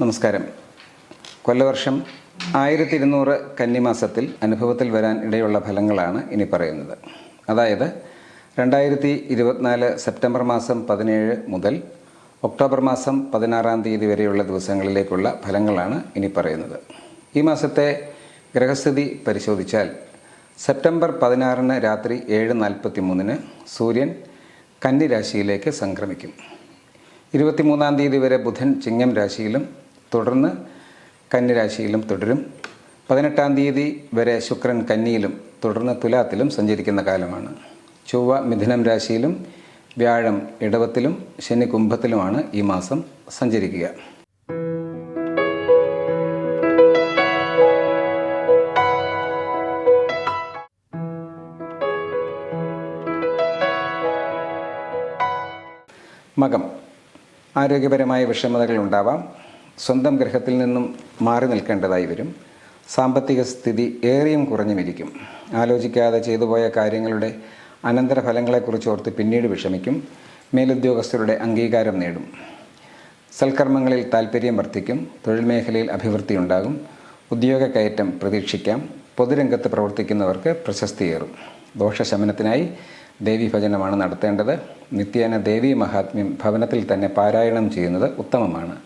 നമസ്കാരം. കൊല്ലവർഷം 1200 കന്നിമാസത്തിൽ അനുഭവത്തിൽ വരാൻ ഇടയുള്ള ഫലങ്ങളാണ് ഇനി പറയുന്നത്. അതായത് 2024 സെപ്റ്റംബർ മാസം 17 മുതൽ ഒക്ടോബർ മാസം 16 തീയതി വരെയുള്ള ദിവസങ്ങളിലേക്കുള്ള ഫലങ്ങളാണ് ഇനി പറയുന്നത്. ഈ മാസത്തെ ഗ്രഹസ്ഥിതി പരിശോധിച്ചാൽ സെപ്റ്റംബർ 16 രാത്രി 7:43 സൂര്യൻ കന്നി സംക്രമിക്കും. 23 തീയതി വരെ ബുധൻ ചിങ്ങം രാശിയിലും തുടർന്ന് കന്നിരാശിയിലും തുടരും. 18 തീയതി വരെ ശുക്രൻ കന്നിയിലും തുടർന്ന് തുലാത്തിലും സഞ്ചരിക്കുന്ന കാലമാണ്. ചൊവ്വ മിഥുനം രാശിയിലും വ്യാഴം ഇടവത്തിലും ശനി കുംഭത്തിലുമാണ് ഈ മാസം സഞ്ചരിക്കുക. മകം. ആരോഗ്യപരമായ വിഷമതകൾ ഉണ്ടാവാം. സ്വന്തം ഗ്രഹത്തിൽ നിന്നും മാറി നിൽക്കേണ്ടതായി വരും. സാമ്പത്തിക സ്ഥിതി ഏറിയും കുറഞ്ഞുമിരിക്കും. ആലോചിക്കാതെ ചെയ്തുപോയ കാര്യങ്ങളുടെ അനന്തരഫലങ്ങളെക്കുറിച്ച് ഓർത്ത് പിന്നീട് വിഷമിക്കും. മേലുദ്യോഗസ്ഥരുടെ അംഗീകാരം നേടും. സൽക്കർമ്മങ്ങളിൽ താൽപ്പര്യം വർദ്ധിക്കും. തൊഴിൽ മേഖലയിൽ അഭിവൃദ്ധി ഉണ്ടാകും. ഉദ്യോഗ കയറ്റം പ്രതീക്ഷിക്കാം. പൊതുരംഗത്ത് പ്രവർത്തിക്കുന്നവർക്ക് പ്രശസ്തിയേറും. ദോഷശമനത്തിനായി ദേവീഭജനമാണ് നടത്തേണ്ടത്. നിത്യേന ദേവീ മഹാത്മ്യം ഭവനത്തിൽ തന്നെ പാരായണം ചെയ്യുന്നത് ഉത്തമമാണ്.